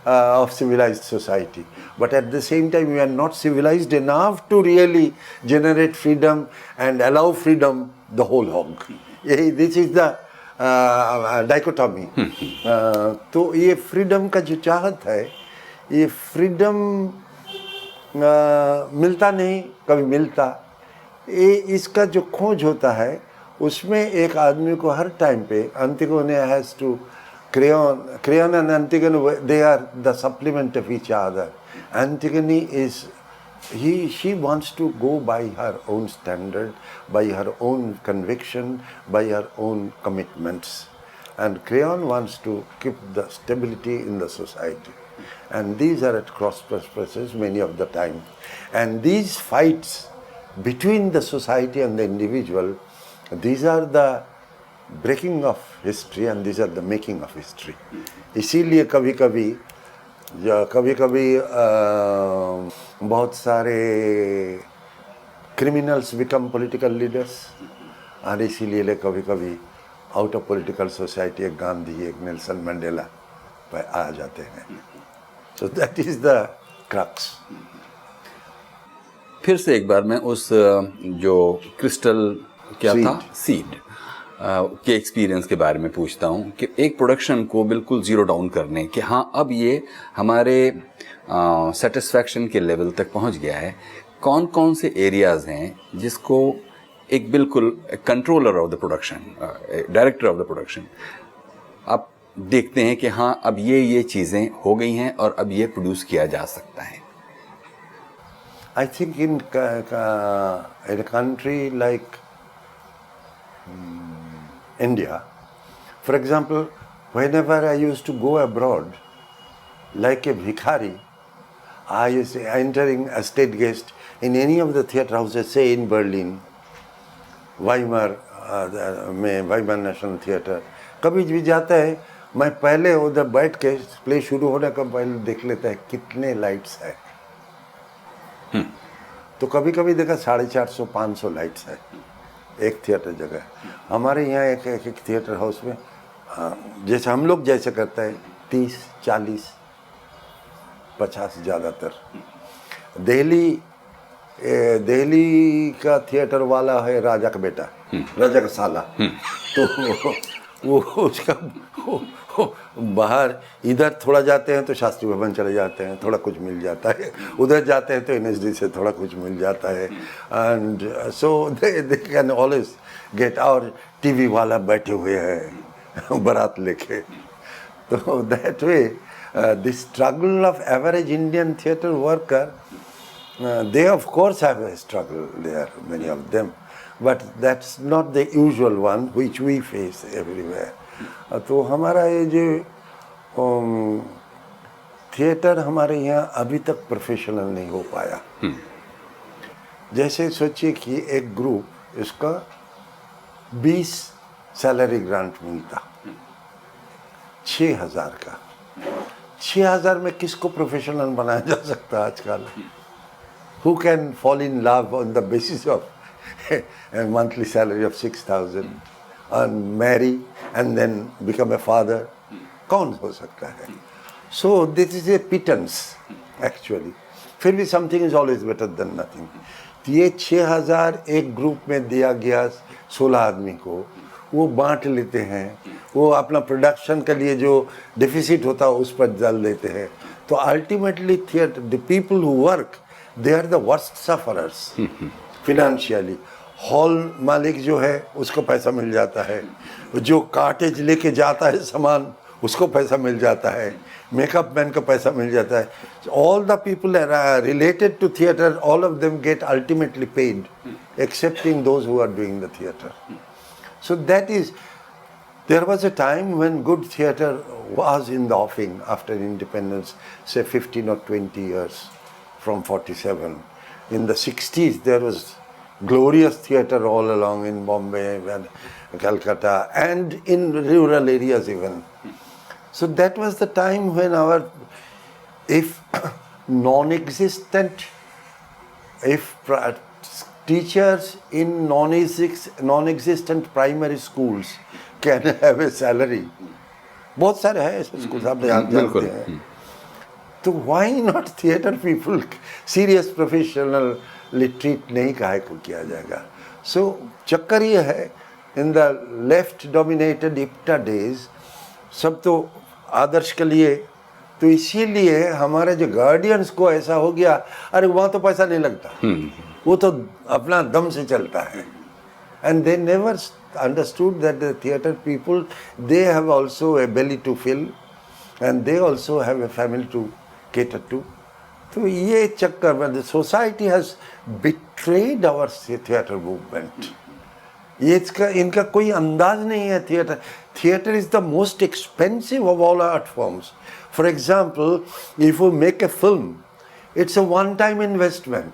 of civilized society, but at the same time we are not civilized enough to really generate freedom and allow freedom the whole hog. This is the dichotomy. तो ये freedom का जो चाहत है, ये freedom मिलता नहीं, कभी मिलता, ये इसका जो खोज होता है उसमें एक आदमी को हर टाइम पे Antigone has to Creon and Antigone, they are the supplement of each other. Antigone is she wants to go by her own standard, by her own conviction, by her own commitments, and Creon wants to keep the stability in the society. And these are at cross purposes many of the time. And these fights between the society and the individual, these are the breaking of history and these are the making of history. इसीलिए कभी कभी बहुत सारे criminals become political leaders, और इसीलिए कभी कभी out of political society एक गांधी, एक नेल्सन मंडेला पर आ जाते हैं। So that is the crux. फिर से एक बार मैं उस जो क्रिस्टल क्या था, सीड, के एक्सपीरियंस के बारे में पूछता हूँ कि एक प्रोडक्शन को बिल्कुल ज़ीरो डाउन करने कि हाँ अब ये हमारे सेटिस्फैक्शन के लेवल तक पहुँच गया है, कौन कौन से एरियाज़ हैं जिसको एक बिल्कुल controller of the production, director of the production आप देखते हैं कि हाँ अब ये चीज़ें हो गई हैं और अब ये प्रोड्यूस किया जा सकता है? I think in a country like India, for example, whenever I used to go abroad, like a bhikhari, I used to entering a state guest in any of the theatre houses, say in Berlin, Weimar में Weimar National Theatre, कभी भी जाता है, मैं पहले उधर बैठ के प्ले शुरू होने का पहले देख लेता है कितने लाइट्स है। तो कभी कभी देखा 450-500 लाइट्स है एक थिएटर जगह। हमारे यहाँ एक थिएटर हाउस में जैसे हम लोग जैसे करते हैं 30, 40, 50 ज़्यादातर। दिल्ली का थिएटर वाला है राजा का बेटा, राजा का साला। तो वो उसका बाहर इधर थोड़ा जाते हैं तो शास्त्री भवन चले जाते हैं, थोड़ा कुछ मिल जाता है, उधर जाते हैं तो NSD से थोड़ा कुछ मिल जाता है। And so they can always get. और टीवी वाला बैठे हुए हैं बारात लेके। तो that way the struggle of average Indian theatre worker, they of course have a struggle there, many of them, but that's not the usual one which we face everywhere. तो हमारा ये जो थिएटर हमारे यहाँ अभी तक प्रोफेशनल नहीं हो पाया। जैसे सोचिए कि एक ग्रुप इसका 20 सैलरी ग्रांट मिलता, 6,000 का। 6,000 में किसको प्रोफेशनल बनाया जा सकता है आजकल? Who can fall in love on the basis of a monthly salary of 6,000 and marry and then become a father? कौन हो सकता है? So this is a pittance actually. फिर भी something is always better than nothing. तो ये 6,000 एक group में दिया गया 16 आदमी को, वो बांट लेते हैं, वो अपना प्रोडक्शन के लिए जो डिफिसिट होता है उस पर डाल देते हैं। तो ultimately theatre, the people who work, they are the worst sufferers financially. Hall मालिक जो है उसको पैसा मिल जाता है, जो कार्टेज लेके जाता है सामान उसको पैसा मिल जाता है, मेकअप मैन को पैसा मिल जाता है। All the people are related to theatre, all of them get ultimately paid, excepting those who are doing the theatre. So that is, there was a time when good theatre was in the offing after independence, say 15 or 20 years. From 47. In the 60s, there was glorious theatre all along in Bombay and Calcutta and in rural areas even. So that was the time when if teachers in non-existent primary schools can have a salary. बहुत सारे हैं ऐसे school, आप जानते हैं। तो why not theatre people serious professionally treat नहीं काहे को किया जाएगा? So चक्कर ये है, in the left dominated IPTA days सब तो आदर्श के लिए, तो इसीलिए हमारे जो गार्डियंस को ऐसा हो गया, अरे वहाँ तो पैसा नहीं लगता, वो तो अपना दम से चलता है। And they never understood that the theatre people, they have also a belly to fill and they also have a family to cater to. तो ये चक्कर में the society has betrayed our theatre movement. ये इनका कोई अंदाज नहीं है theatre. Theatre is the most expensive of all art forms. For example, if you make a film, it's a one-time investment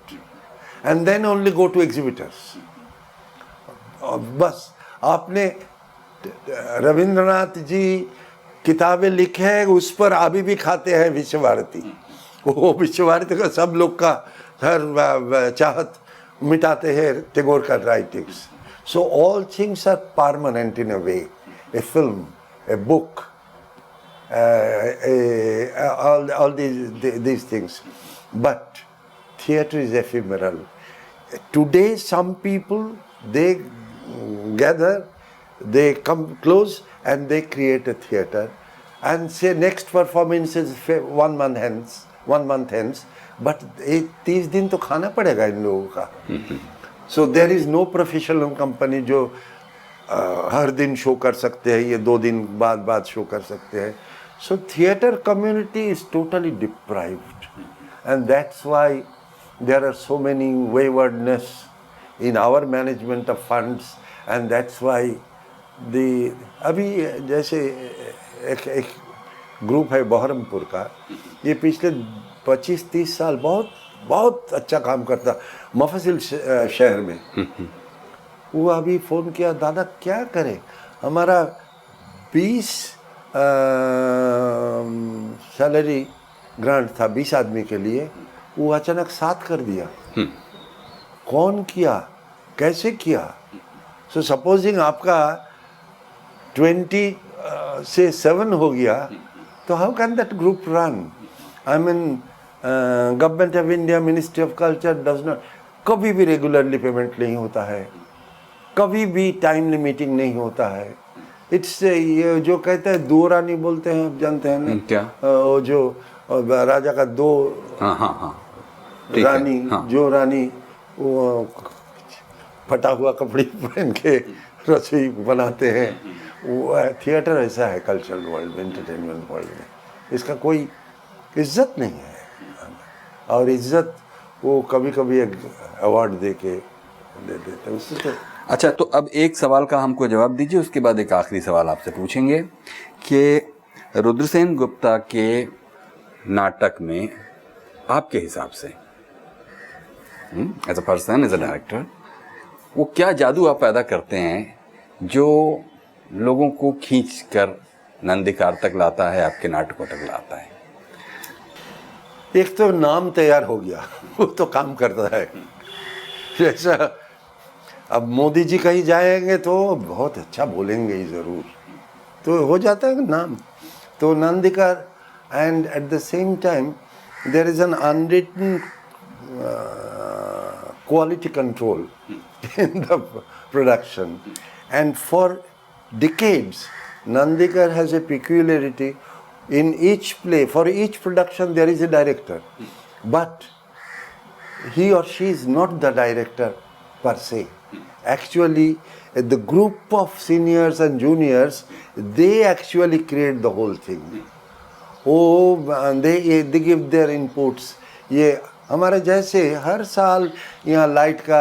and then only go to exhibitors. बस आपने रविंद्रनाथ जी किताबें लिखे हैं, उस पर अभी भी खाते हैं विश्व भारती। वो विश्व भारती का सब लोग का हर चाहत मिटाते हैं टैगोर का writings. So all things are permanent in a way. A film, a book, all these things. But theatre is ephemeral. Today some people, they gather they come close and they create a theatre and say next performance is 1 month hence, but 30 दिन तो खाना पड़ेगा इन लोगों का. So there is no professional company जो हर दिन show कर सकते हैं, ये 2 दिन बाद शो कर सकते हैं. So theatre community is totally deprived, and that's why there are so many waywardness in our management of funds, and that's why अभी जैसे एक ग्रुप है बहरमपुर का, ये पिछले 25-30 साल बहुत अच्छा काम करता मफसिल शहर में. वो अभी फ़ोन किया, दादा क्या करें, हमारा 20 सैलरी ग्रांट था 20 आदमी के लिए, वो अचानक 7 कर दिया. कौन किया, कैसे किया? सो सपोजिंग आपका 20 से 7 हो गया, तो how can that group run? I mean government of India, ministry of culture does not, कभी भी रेगुलरली पेमेंट नहीं होता है, कभी भी टाइमली मीटिंग नहीं होता है. इट्स ये जो कहते हैं दो रानी बोलते हैं, आप जानते हैं ना क्या? वो जो राजा का 2 रानी, जो रानी वो फटा हुआ कपड़े पहन के रसोई बनाते हैं, वो थिएटर ऐसा है कल्चरल वर्ल्ड में, एंटरटेनमेंट वर्ल्ड में. इसका कोई इज्जत नहीं है, और इज्जत वो कभी कभी एक अवार्ड दे देते हैं उससे. तो अच्छा, तो अब एक सवाल का हमको जवाब दीजिए, उसके बाद एक आखिरी सवाल आपसे पूछेंगे कि रुद्रसेन गुप्ता के नाटक में आपके हिसाब से as a person, as a director, वो क्या जादू आप पैदा करते हैं जो लोगों को खींच कर नंदीकार तक लाता है, आपके नाटकों तक लाता है? एक तो नाम तैयार हो गया, वो तो काम करता है. जैसा अब मोदी जी कहीं जाएंगे तो बहुत अच्छा बोलेंगे ही ज़रूर, तो हो जाता है नाम. तो Nandikar, and at the same time there is an unwritten quality control in the production, and for decades Nandikar has a peculiarity. In each play, for each production there is a director, but he or she is not the director per se. Actually the group of seniors and juniors, they actually create the whole thing. They give their inputs. ये हमारे जैसे हर साल यहाँ light का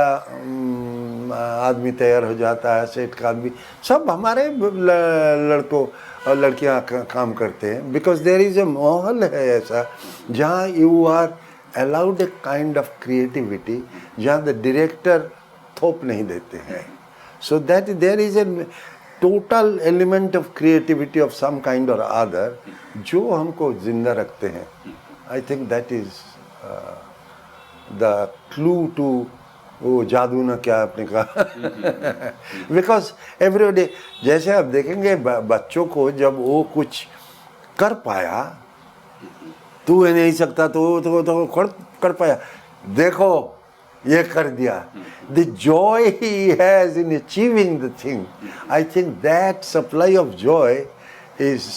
आदमी तैयार हो जाता है, सेट का आदमी, सब हमारे लड़कों और लड़कियाँ काम करते हैं. बिकॉज देयर इज़ ए माहौल है ऐसा जहाँ you are allowed a kind of creativity, जहाँ द डायरेक्टर थोप नहीं देते हैं. So that there is a total element of creativity of some kind or other जो हमको जिंदा रखते हैं. I think that is the clue to वो जादू ना क्या आपने कहा. बिकॉज एवरीडे, जैसे आप देखेंगे बच्चों को, जब वो कुछ कर पाया, तू नहीं सकता तो कर पाया, देखो ये कर दिया, the joy he has in achieving the thing. I think that supply of joy is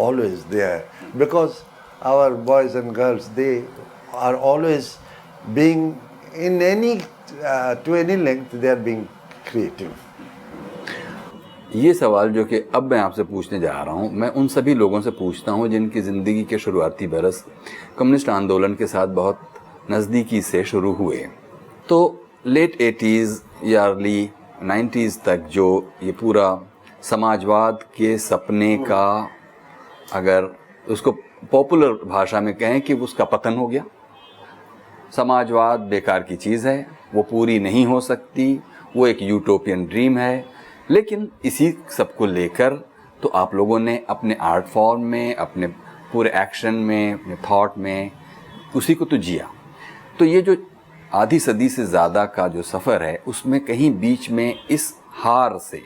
always there, because our boys and girls, they are always being in any to any length they are being creative. ये सवाल जो कि अब मैं आपसे पूछने जा रहा हूँ, मैं उन सभी लोगों से पूछता हूँ जिनकी ज़िंदगी के शुरुआती बरस कम्युनिस्ट आंदोलन के साथ बहुत नज़दीकी से शुरू हुए. तो लेट 80s या अर्ली 90s तक जो ये पूरा समाजवाद के सपने का, अगर उसको पॉपुलर भाषा में कहें कि उसका पतन हो गया. समाजवाद बेकार की चीज़ है, वो पूरी नहीं हो सकती, वो एक यूटोपियन ड्रीम है. लेकिन इसी सब को लेकर तो आप लोगों ने अपने आर्ट फॉर्म में, अपने पूरे एक्शन में, अपने थॉट में उसी को तो जिया. तो ये जो आधी सदी से ज़्यादा का जो सफ़र है, उसमें कहीं बीच में इस हार से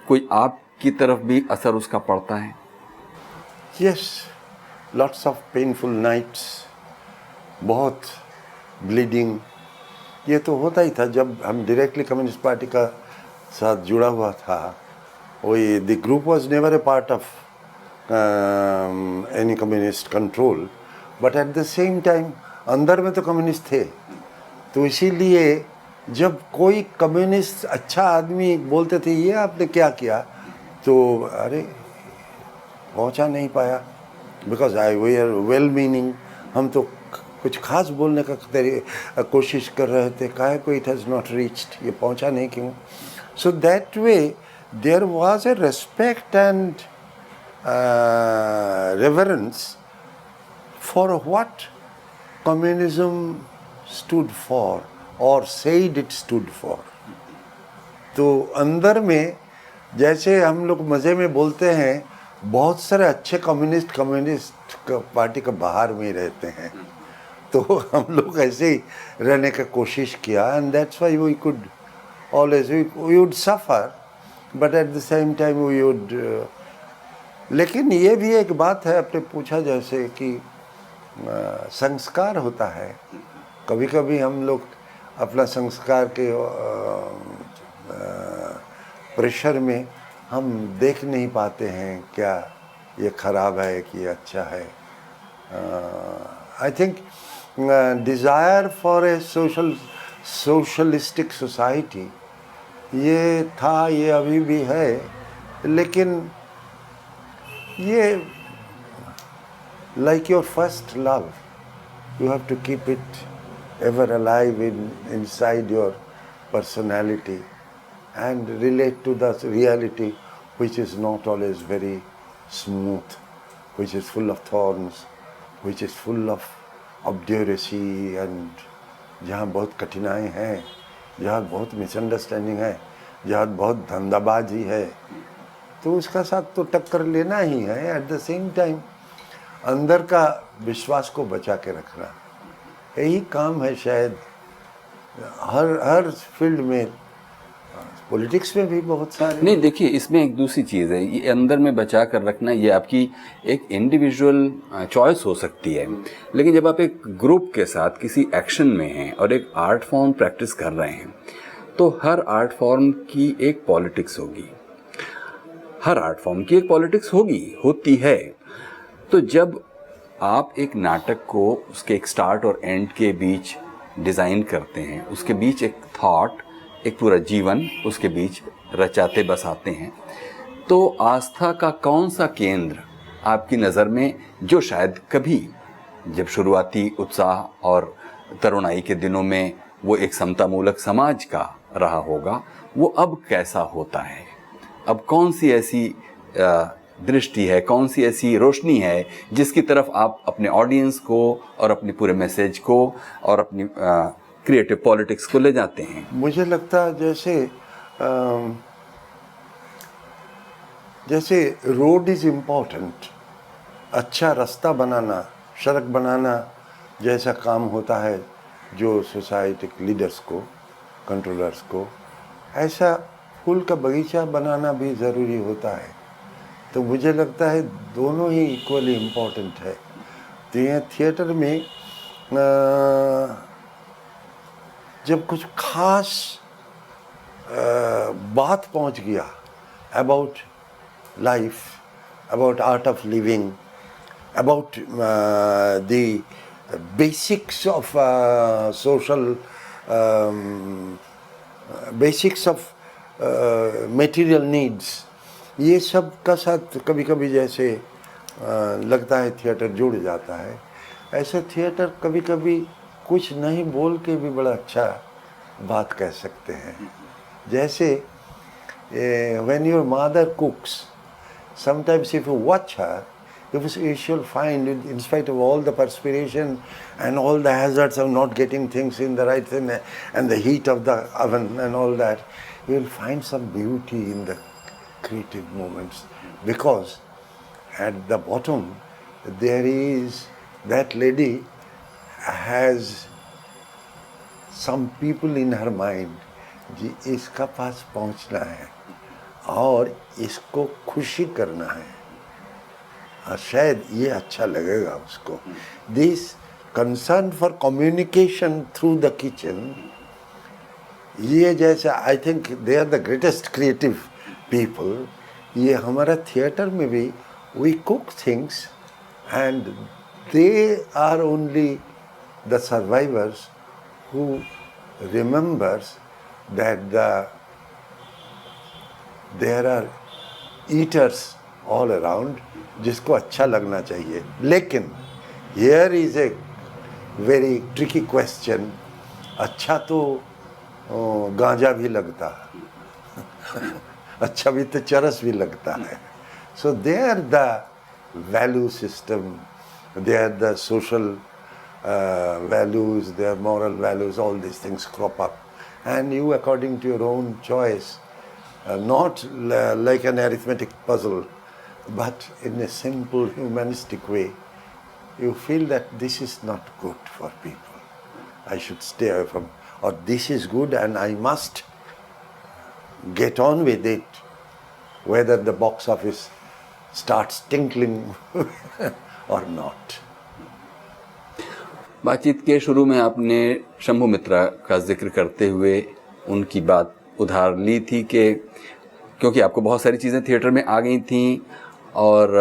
कोई आपकी तरफ भी असर उसका पड़ता है? Yes, lots of painful nights, बहुत ब्लीडिंग. ये तो होता ही था जब हम डायरेक्टली कम्युनिस्ट पार्टी का साथ जुड़ा हुआ था, वही the group was never a part of any communist control, but at the same time अंदर में तो कम्युनिस्ट थे। तो इसीलिए जब कोई कम्युनिस्ट अच्छा आदमी बोलते थे ये आपने क्या किया, तो अरे पहुंचा नहीं पाया, because I we are well meaning, हम तो कुछ खास बोलने का कोशिश कर रहे थे, काहे को इट हैज़ नॉट रीच्ड, ये पहुंचा नहीं क्यों। So that way there was a respect and reverence for what communism stood for or said it stood for. तो अंदर में जैसे हम लोग मज़े में बोलते हैं, बहुत सारे अच्छे कम्युनिस्ट पार्टी के बाहर में ही रहते हैं, तो हम लोग ऐसे ही रहने का कोशिश किया, and that's why we could always we would suffer, but at the same time we would. लेकिन ये भी एक बात है, आपने पूछा जैसे कि संस्कार होता है, कभी कभी हम लोग अपना संस्कार के प्रेशर में हम देख नहीं पाते हैं क्या ये ख़राब है कि ये अच्छा है। I think desire for a socialistic society ये था, ये अभी भी है, लेकिन ये like your first love, you have to keep it ever alive inside your personality and relate to the reality, which is not always very smooth, which is full of thorns, which is full of obduracy, and जहाँ बहुत कठिनाई है, जहाँ बहुत misunderstanding है, जहाँ बहुत धंधाबाजी है, तो उसका साथ तो टक्कर लेना ही है। एट द सेम टाइम अंदर का विश्वास को बचा के रखना, यही काम है शायद हर फील्ड में, पॉलिटिक्स में भी बहुत सारे। नहीं, देखिए इसमें एक दूसरी चीज़ है, ये अंदर में बचा कर रखना ये आपकी एक इंडिविजुअल चॉइस हो सकती है, लेकिन जब आप एक ग्रुप के साथ किसी एक्शन में हैं और एक आर्ट फॉर्म प्रैक्टिस कर रहे हैं, तो हर आर्ट फॉर्म की एक पॉलिटिक्स होगी, हर आर्ट फॉर्म की एक पॉलिटिक्स होती है। तो जब आप एक नाटक को उसके एक स्टार्ट और एंड के बीच डिज़ाइन करते हैं, उसके बीच एक थॉट, एक पूरा जीवन उसके बीच रचाते बसाते हैं, तो आस्था का कौन सा केंद्र आपकी नज़र में, जो शायद कभी जब शुरुआती उत्साह और तरुणाई के दिनों में वो एक समतामूलक समाज का रहा होगा, वो अब कैसा होता है? अब कौन सी ऐसी दृष्टि है, कौन सी ऐसी रोशनी है जिसकी तरफ आप अपने ऑडियंस को और अपने पूरे मैसेज को और अपनी क्रिएटिव पॉलिटिक्स को ले जाते हैं? मुझे लगता है जैसे रोड इज़ इम्पोर्टेंट, अच्छा रास्ता बनाना, सड़क बनाना जैसा काम होता है जो सोसाइटी लीडर्स को, कंट्रोलर्स को, ऐसा फूल का बगीचा बनाना भी ज़रूरी होता है। तो मुझे लगता है दोनों ही इक्वली इम्पोर्टेंट है। तो ये थिएटर में जब कुछ खास बात पहुंच गया about life, about art of living, about the basics of social basics of material needs, ये सब का साथ कभी कभी जैसे लगता है थिएटर जुड़ जाता है। ऐसे थिएटर कभी कभी कुछ नहीं बोल के भी बड़ा अच्छा बात कह सकते हैं। जैसे when your mother cooks, sometimes if you watch her, you shall find, in spite of all the perspiration and all the hazards of not getting things in the right thing and the heat of the oven and all that, you will find some beauty in the creative moments, because at the bottom there is, that lady has some people in her mind जी इसका पास पहुंचना है और इसको खुशी करना है, और शायद ये अच्छा लगेगा उसको। This concern for communication through the kitchen ये जैसे I think they are the greatest creative people. ये हमारा थिएटर में भी we cook things and they are only the survivors who remembers that there are eaters all around जिसको अच्छा लगना चाहिए। लेकिन here is a very tricky question, अच्छा तो गांजा भी लगता है अच्छा भी तो चरस भी लगता है। So they are the value system, they are the social values, their moral values, all these things crop up. And you, according to your own choice, not like an arithmetic puzzle, but in a simple humanistic way, you feel that this is not good for people. I should stay away from, or this is good and I must get on with it, whether the box office starts tinkling or not. बातचीत के शुरू में आपने शंभू मित्रा का जिक्र करते हुए उनकी बात उधार ली थी कि क्योंकि आपको बहुत सारी चीज़ें थिएटर में आ गई थीं और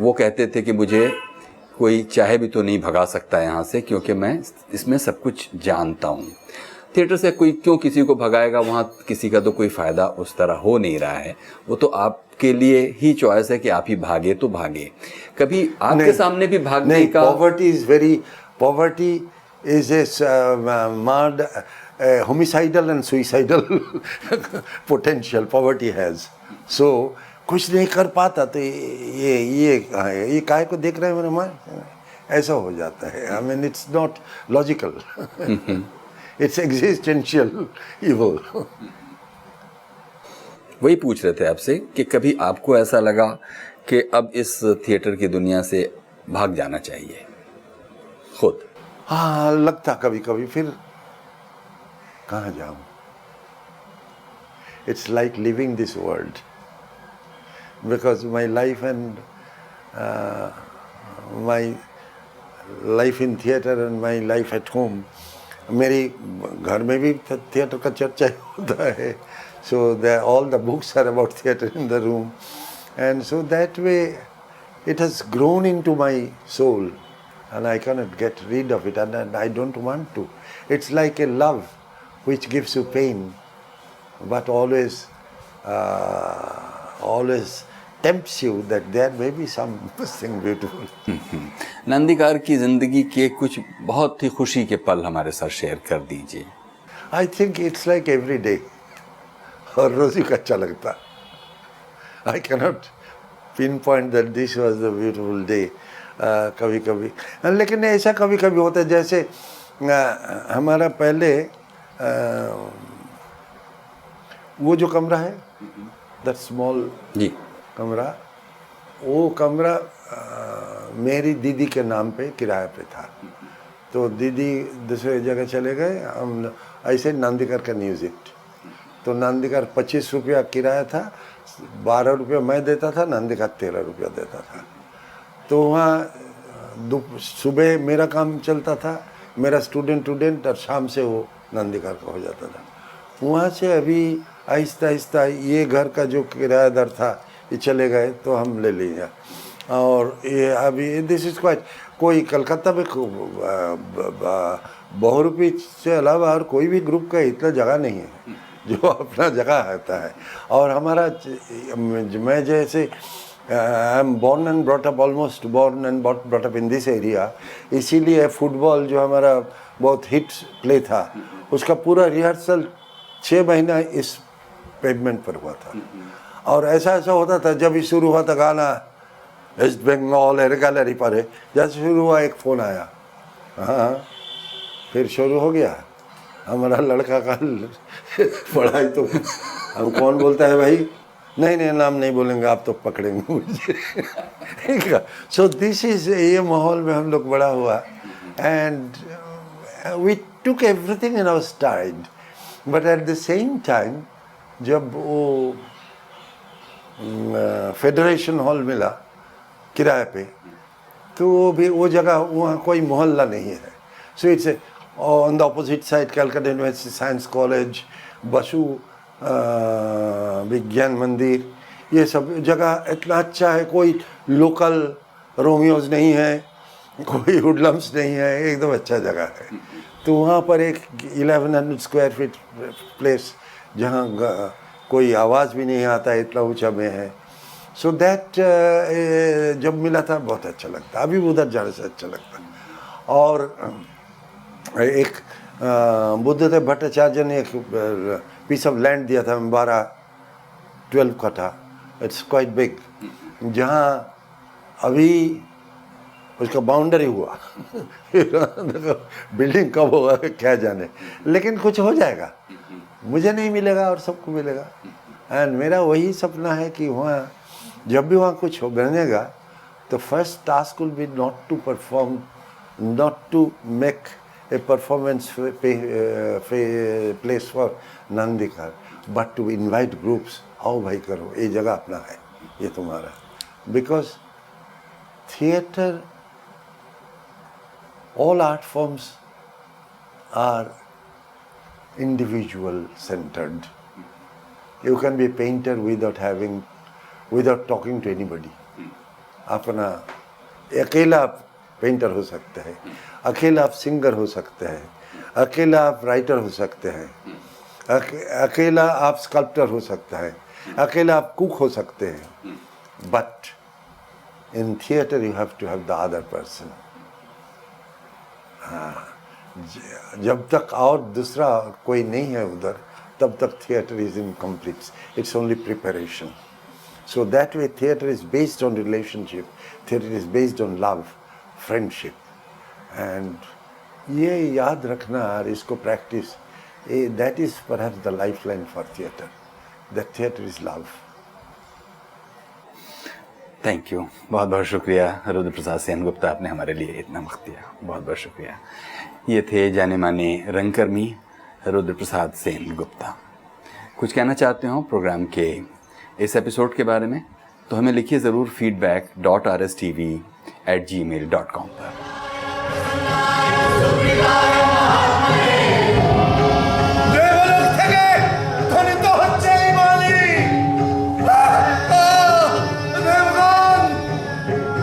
वो कहते थे कि मुझे कोई चाहे भी तो नहीं भगा सकता यहाँ से क्योंकि मैं इसमें सब कुछ जानता हूँ। थिएटर से कोई क्यों किसी को भगाएगा, वहाँ किसी का तो कोई फ़ायदा उस तरह हो नहीं रहा है। वो तो आपके लिए ही चॉइस है कि आप ही भागे तो भागे। कभी आपके सामने भी भागने का Poverty is a marred homicidal and suicidal potential poverty has. So कुछ नहीं कर पाता तो ये काय को देख रहे हैं मेरे माँ, ऐसा हो जाता है। I mean it's not logical. It's existential evil. वही पूछ रहे थे आपसे कि कभी आपको ऐसा लगा कि अब इस थिएटर की दुनिया से भाग जाना चाहिए खुद? हाँ लगता कभी कभी, फिर कहाँ जाऊँ। It's like leaving this world because my life and my life in theatre and my life at home, मेरी घर में भी थिएटर का चर्चा होता है। So all the books are about theatre in the room, and so that way it has grown into my soul. And I cannot get rid of it, and I don't want to. It's like a love which gives you pain, but always tempts you that there may be something beautiful. नंदीकार की जिंदगी के कुछ बहुत ही खुशी के पल हमारे साथ शेयर कर दीजिए। I think it's like every day. और रोज ही अच्छा लगता। I cannot pinpoint that this was the beautiful day. कभी कभी, लेकिन ऐसा कभी कभी होता है जैसे हमारा पहले वो जो कमरा है, दैट स्मॉल कमरा, वो कमरा मेरी दीदी के नाम पे किराए पे था। तो दीदी दूसरे जगह चले गए, हम ऐसे नांदीकर का म्यूजिक। तो नांदीकर 25 रुपया किराया था, 12 रुपया मैं देता था, नांदीकर 13 रुपया देता था। तो वहाँ सुबह मेरा काम चलता था, मेरा स्टूडेंट और शाम से वो नंदीकार का हो जाता था। वहाँ से अभी आहिस्ता आहिस्ता ये घर का जो किराएदार था ये चले गए तो हम ले लिए। और ये अभी दिस इज़ क्वाइट, कोई कलकत्ता में बहुरूपी से अलावा और कोई भी ग्रुप का इतना जगह नहीं है जो अपना जगह आता है। और हमारा मैं जैसे I am born and brought up in this area, इसीलिए फुटबॉल जो हमारा बहुत हिट प्ले था उसका पूरा रिहर्सल 6 महीना इस पेवमेंट पर हुआ था। और ऐसा होता था, जब ही शुरू हुआ था गाना वेस्ट बंगाल एयर गैलरी पर है, जैसे शुरू हुआ एक फ़ोन आया, हाँ फिर शुरू हो गया हमारा लड़का का पढ़ाई। तो हम कौन बोलता है भाई, नहीं नाम नहीं बोलेंगे आप तो पकड़ेंगे मुझे। सो दिस इज, ये माहौल में हम लोग बड़ा हुआ and we took everything in our style. But at the same time जब वो फेडरेशन हॉल मिला किराए पे, तो वो भी वो जगह, वहाँ कोई मोहल्ला नहीं है। सो इट्स ए और on the opposite side Calcutta university science college, Basu विज्ञान मंदिर, ये सब जगह इतना अच्छा है। कोई लोकल रोमियोज नहीं है, कोई हुडलम्स नहीं है, एकदम अच्छा जगह है। तो वहाँ पर एक 1100 स्क्वायर फीट प्लेस जहाँ कोई आवाज़ भी नहीं आता, इतना ऊंचा में है। सो दैट जब मिला था बहुत अच्छा लगता, अभी उधर जाने से अच्छा लगता। और एक बुद्धदेव भट्टाचार्य ने एक पीस ऑफ लैंड दिया था 12 कट्ठा, इट्स क्वाइट बिग, जहाँ अभी उसका बाउंड्री हुआ बिल्डिंग कब होगा क्या जाने, लेकिन कुछ हो जाएगा, मुझे नहीं मिलेगा और सबको मिलेगा। एंड मेरा वही सपना है कि वहाँ जब भी वहाँ कुछ बनेगा तो first task will be not to perform, not to make a performance place for Nandikar, but to invite groups, आओ भाई करो, ये जगह अपना है, ये तुम्हारा। Because theatre, all art forms are individual centered. You can be a painter without talking to anybody. अपना अकेला आप पेंटर हो सकते हैं, अकेला आप सिंगर हो सकते हैं, अकेला आप राइटर हो सकते हैं, अकेला आप स्कल्प्टर हो सकता है, अकेला आप कुक हो सकते हैं। But in theatre you have to have the other person. हाँ, जब तक और दूसरा कोई नहीं है उधर, तब तक theatre is incomplete, it's only preparation. So that way theatre is based on relationship, theatre is based on love, friendship, and ये याद रखना और इसको practice, that is perhaps the life line for theatre, that theatre is love. Thank you, बहुत बहुत शुक्रिया रुद्र प्रसाद सेनगुप्ता, आपने हमारे लिए इतना वक्त दिया, बहुत बहुत शुक्रिया। ये थे जाने माने रंगकर्मी रुद्र प्रसाद सेनगुप्ता। कुछ कहना चाहते हो प्रोग्राम के इस एपिसोड के बारे में तो हमें लिखिए ज़रूर feedback.rstv@gmail.com पर।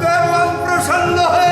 দেবগণ প্রসন্ন হয়ে